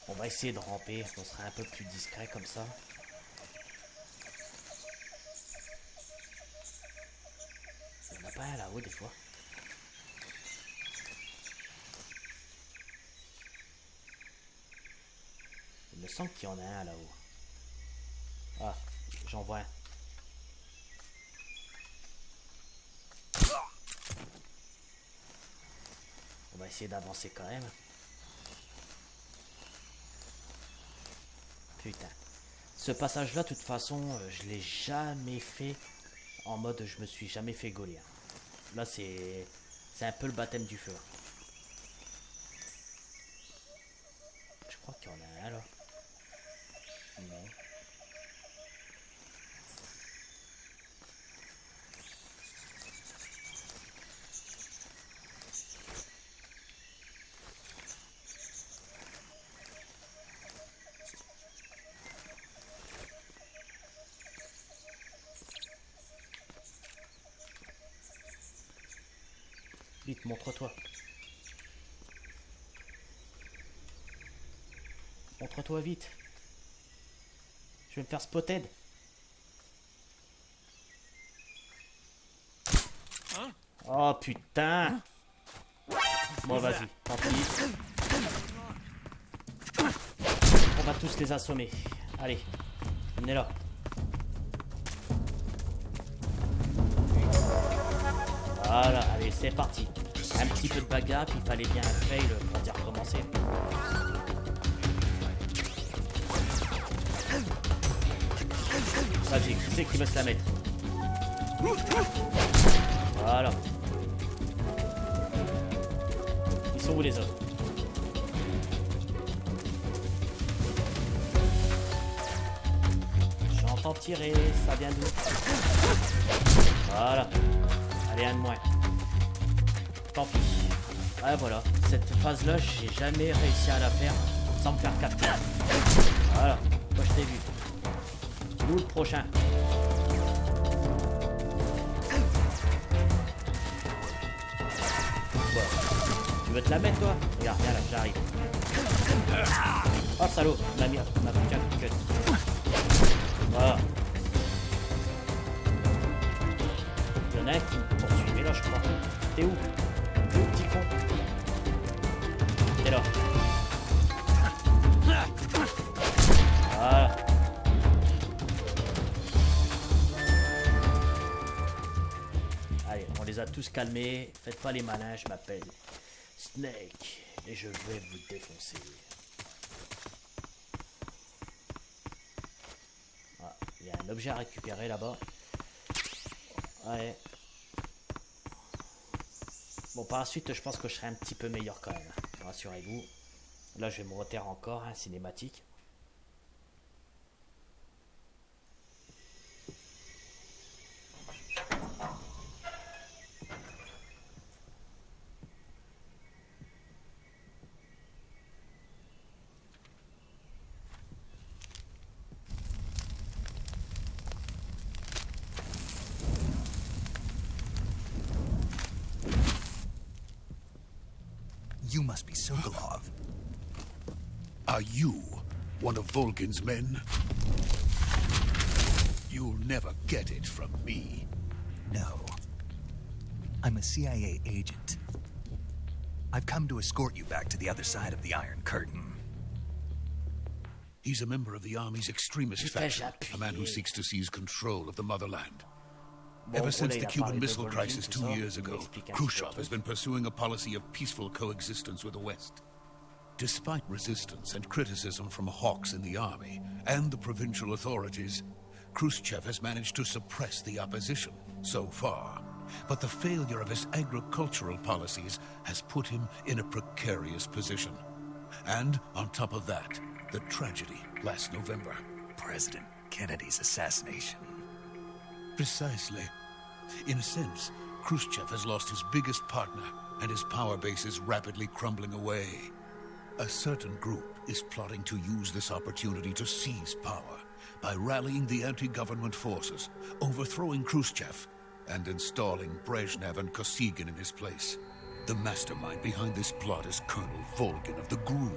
On va essayer de ramper. On sera un peu plus discret comme ça. Il n'y en a pas un là-haut des fois. Il me semble qu'il y en a un là-haut. Ah, j'en vois un. On va essayer d'avancer quand même. Putain. Ce passage-là, de toute façon, je l'ai jamais fait en mode je me suis jamais fait gauler. Là, c'est un peu le baptême du feu. Je crois qu'il y en a un là. Non. Vite, montre-toi. Montre-toi vite. Je vais me faire spotted. Oh putain. Bon vas-y, tant pis. On va tous les assommer. Allez, venez là. Voilà, allez, c'est parti. Un petit peu de bagarre, puis il fallait bien un fail pour dire recommencer. Vas-y, qui c'est qui veut se la mettre? Voilà. Ils sont où les autres? J'entends tirer, ça vient d'où? Voilà. Allez, un de moins. Tant pis. Ouais, voilà. Cette phase-là, j'ai jamais réussi à la faire sans me faire capter. Voilà. Moi, je t'ai vu. Nous, le prochain. Bon. Tu veux te la mettre, toi? Regarde, viens là, j'arrive. Oh, salaud. Ma merde. Ma putain de cut. Voilà. Il y en a un qui me poursuivait là, je crois. T'es où? T'es où, petit con? T'es là. vous a tous calmés. Faites pas les malins, je m'appelle Snake. Et je vais vous défoncer. Ah, il y a un objet à récupérer là-bas. Ouais. Bon, par la suite, je pense que je serai un petit peu meilleur quand même. Rassurez-vous. Là, je vais me reterre encore, hein, cinématique. You must be Sokolov. Are you one of Volgin's men? You'll never get it from me. No. I'm a CIA agent. I've come to escort you back to the other side of the Iron Curtain. He's a member of the Army's extremist faction, a man who seeks to seize control of the motherland. Ever since the Cuban Missile Crisis 2 years ago, Khrushchev has been pursuing a policy of peaceful coexistence with the West. Despite resistance and criticism from hawks in the army and the provincial authorities, Khrushchev has managed to suppress the opposition so far. But the failure of his agricultural policies has put him in a precarious position. And on top of that, the tragedy last November. President Kennedy's assassination. Precisely. In a sense, Khrushchev has lost his biggest partner, and his power base is rapidly crumbling away. A certain group is plotting to use this opportunity to seize power by rallying the anti-government forces, overthrowing Khrushchev, and installing Brezhnev and Kosygin in his place. The mastermind behind this plot is Colonel Volgin of the GRU.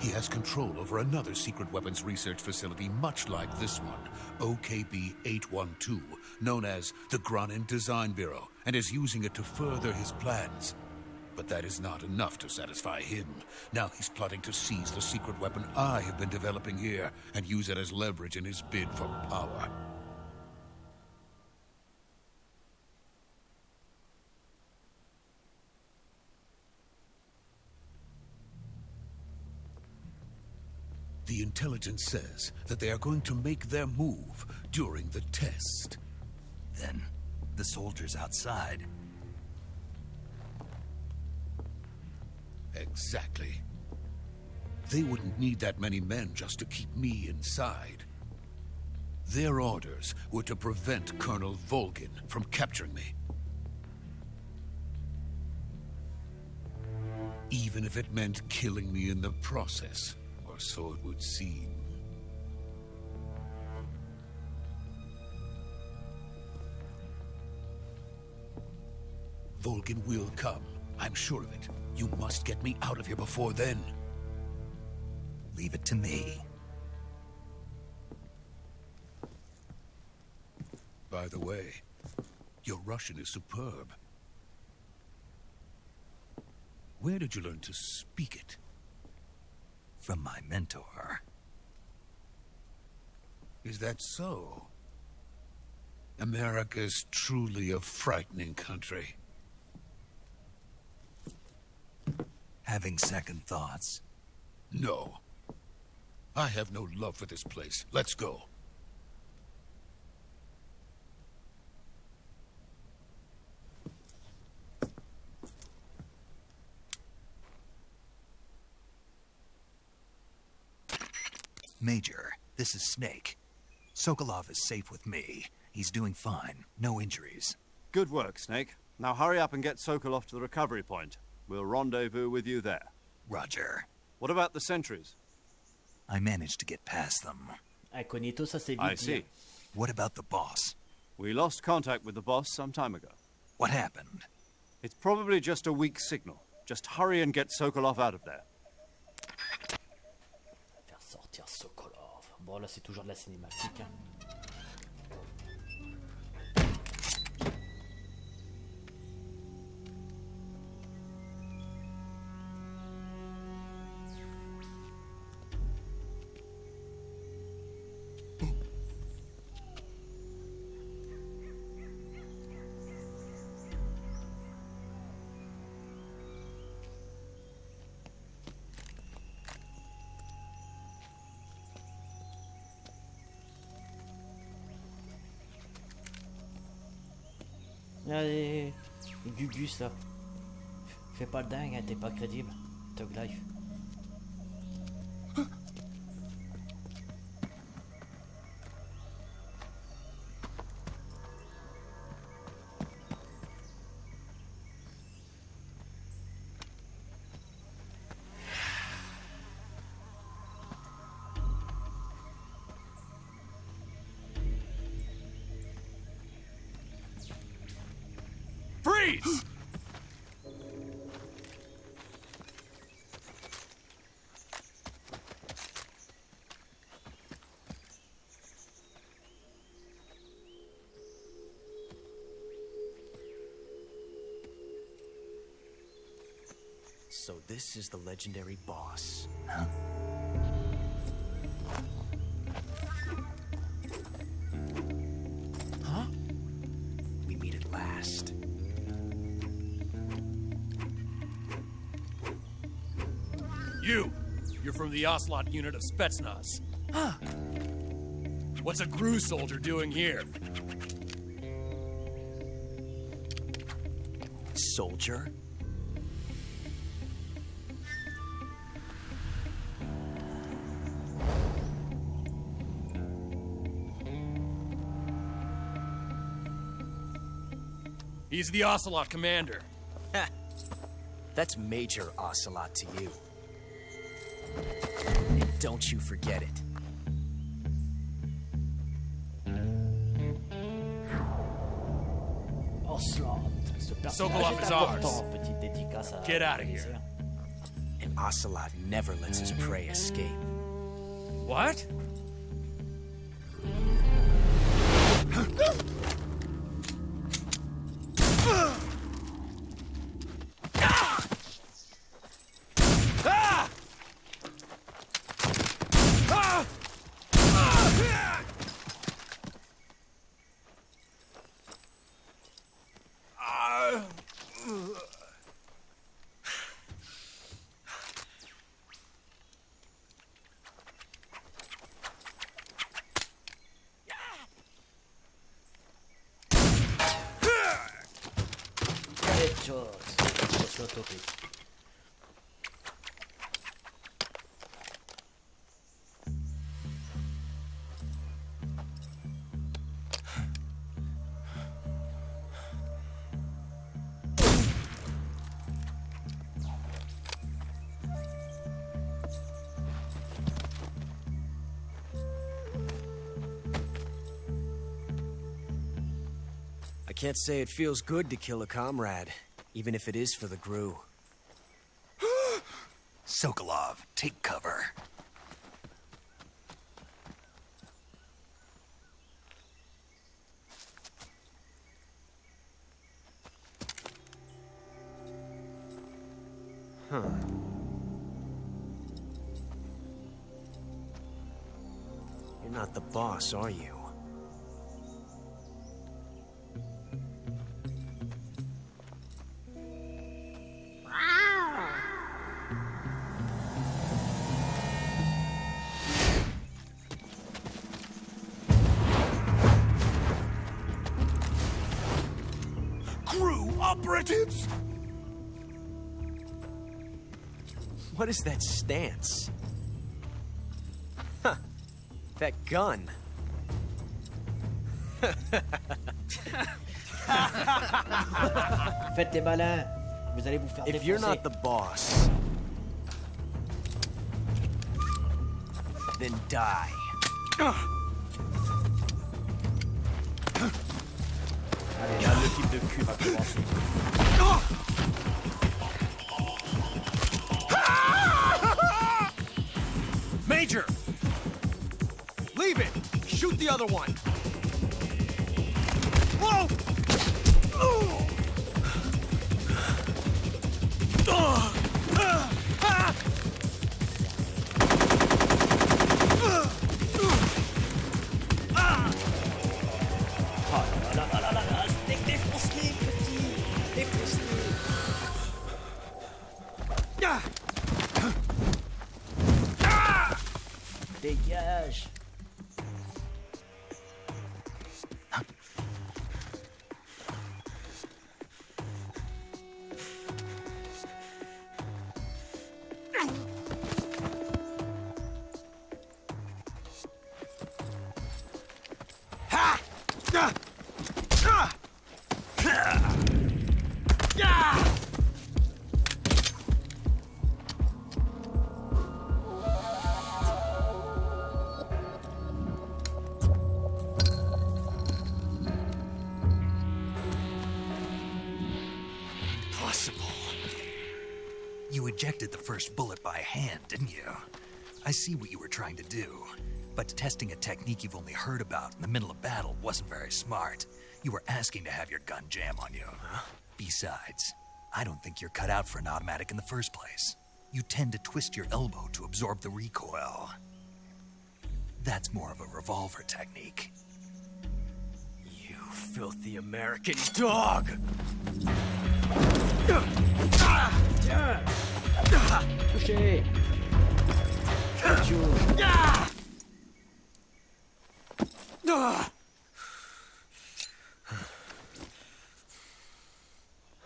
He has control over another secret weapons research facility much like this one, OKB-812, known as the Granin Design Bureau, and is using it to further his plans. But that is not enough to satisfy him. Now he's plotting to seize the secret weapon I have been developing here and use it as leverage in his bid for power. The intelligence says that they are going to make their move during the test. Then, the soldiers outside. Exactly. They wouldn't need that many men just to keep me inside. Their orders were to prevent Colonel Volgin from capturing me. Even if it meant killing me in the process. Or so it would seem. Volgin will come. I'm sure of it. You must get me out of here before then. Leave it to me. By the way, your Russian is superb. Where did you learn to speak it? From my mentor. Is that so? America's truly a frightening country. Having second thoughts? No. I have no love for this place. Let's go. Major, this is Snake. Sokolov is safe with me. He's doing fine. No injuries. Good work, Snake. Now hurry up and get Sokolov to the recovery point. We'll rendezvous with you there. Roger. What about the sentries? I managed to get past them. Incognito, ça c'est vite I see. dit. What about the boss? We lost contact with the boss some time ago. What happened? It's probably just a weak signal. Just hurry and get Sokolov out of there. Faire sortir Sokolov. Bon, là, c'est toujours de la cinématique. Hein. Allez, Gugus là. Fais pas le dingue, hein, t'es pas crédible. Tug Life. Freeze! So this is the legendary boss. Huh? Huh? We meet at last. You're from the Ocelot unit of Spetsnaz. Huh. What's a GRU soldier doing here? Soldier? He's the Ocelot commander. Ha! That's Major Ocelot to you. And don't you forget it. Ocelot, ce Sokolov personnage is est ours. important. Petite dédicace à Get out of here. And Ocelot never lets his prey escape. What? Headshot. Headshot OP. I can't say it feels good to kill a comrade, even if it is for the GRU. Sokolov, take cover. Huh. You're not the boss, are you? GRU operatives? What is that stance? Huh. That gun. Faites les malins. Vous allez vous faire If you're défoncer. not the boss, then die. Allez, là, le type de cul va commencer. Major! Leave it! Shoot the other one! Whoa! Oh là là là là là, défonce-les, petit. Défonce-les. Dégage. ejected the first bullet by hand, didn't you? I see what you were trying to do. But testing a technique you've only heard about in the middle of battle wasn't very smart. You were asking to have your gun jam on you. Huh? Besides, I don't think you're cut out for an automatic in the first place. You tend to twist your elbow to absorb the recoil. That's more of a revolver technique. You filthy American dog! Touché.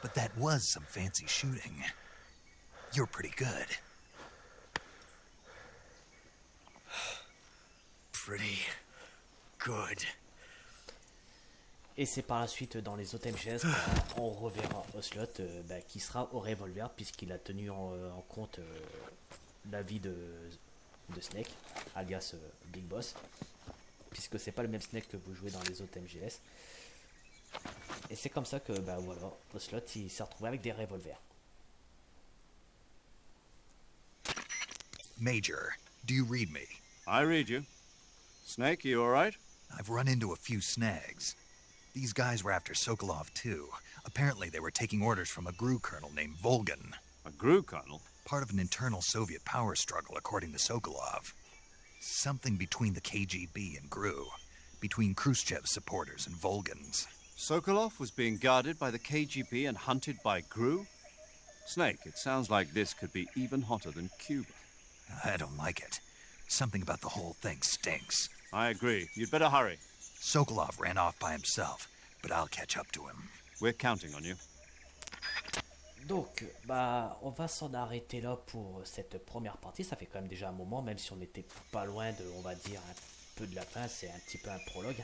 But that was some fancy shooting. You're pretty good. Pretty good. Et c'est par la suite dans les autres MGS qu'on reverra Ocelot qui sera au revolver puisqu'il a tenu en compte l'avis de Snake, alias Big Boss, puisque c'est pas le même Snake que vous jouez dans les autres MGS. Et c'est comme ça que voilà, Ocelot il s'est retrouvé avec des revolvers. Major, do you read me? I read you. Snake, you all right? I've run into a few snags. These guys were after Sokolov, too. Apparently they were taking orders from a GRU colonel named Volgan. A GRU colonel? Part of an internal Soviet power struggle, according to Sokolov. Something between the KGB and GRU. Between Khrushchev's supporters and Volgan's. Sokolov was being guarded by the KGB and hunted by GRU? Snake, it sounds like this could be even hotter than Cuba. I don't like it. Something about the whole thing stinks. I agree. You'd better hurry. Sokolov ran off by himself, but I'll catch up to him. We're counting on you. Donc, on va s'en arrêter là pour cette première partie. Ça fait quand même déjà un moment, même si on n'était pas loin de, on va dire, un peu de la fin. C'est un petit peu un prologue.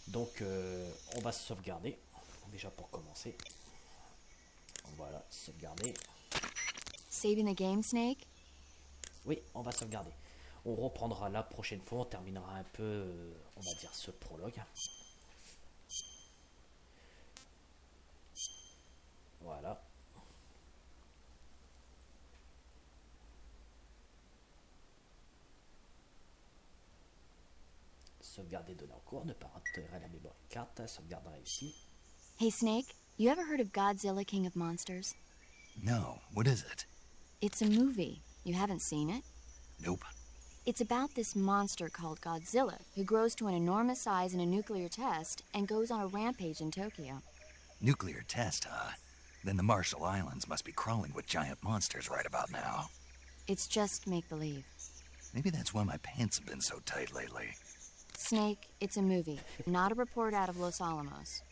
Donc, on va se sauvegarder. Déjà pour commencer. Voilà, sauvegarder. Saving the game, Snake? Oui, on va sauvegarder. On reprendra la prochaine fois. On terminera un peu, on va dire, ce prologue. Voilà. Sauvegarder donné en cours, ne pas rater la mémoire carte, sauvegarde réussie. Hey Snake, you ever heard of Godzilla King of Monsters? No, what is it? It's a movie. You haven't seen it? Nope. It's about this monster called Godzilla, who grows to an enormous size in a nuclear test and goes on a rampage in Tokyo. Nuclear test, huh? Then the Marshall Islands must be crawling with giant monsters right about now. It's just make-believe. Maybe that's why my pants have been so tight lately. Snake, it's a movie, not a report out of Los Alamos.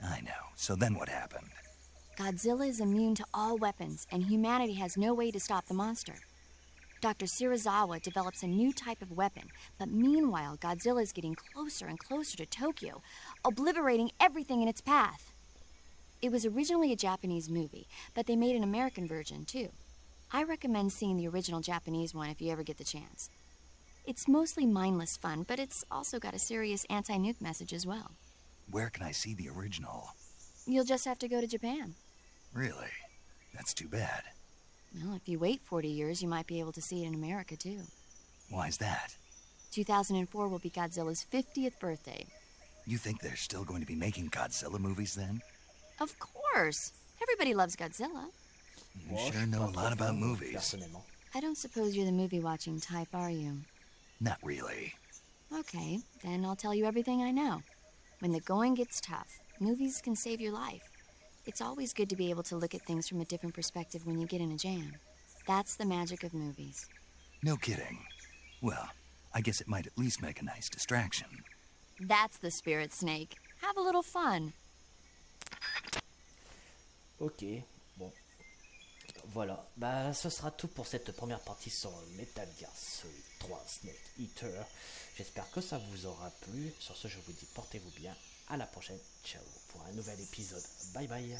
I know. So then what happened? Godzilla is immune to all weapons, and humanity has no way to stop the monster. Dr. Shirazawa develops a new type of weapon, but meanwhile, Godzilla is getting closer and closer to Tokyo, obliterating everything in its path. It was originally a Japanese movie, but they made an American version, too. I recommend seeing the original Japanese one if you ever get the chance. It's mostly mindless fun, but it's also got a serious anti-nuke message as well. Where can I see the original? You'll just have to go to Japan. Really? That's too bad. Well, if you wait 40 years, you might be able to see it in America, too. Why's that? 2004 will be Godzilla's 50th birthday. You think they're still going to be making Godzilla movies then? Of course. Everybody loves Godzilla. You sure know a lot about movies. I don't suppose you're the movie-watching type, are you? Not really. Okay, then I'll tell you everything I know. When the going gets tough, movies can save your life. It's always good to be able to look at things from a different perspective when you get in a jam. That's the magic of movies. No kidding. Well, I guess it might at least make a nice distraction. That's the spirit, Snake. Have a little fun. Ok, bon. Voilà, ce sera tout pour cette première partie sur Metal Gear Solid 3 Snake Eater. J'espère que ça vous aura plu. Sur ce, je vous dis portez-vous bien. À la prochaine. Ciao pour un nouvel épisode. Bye bye.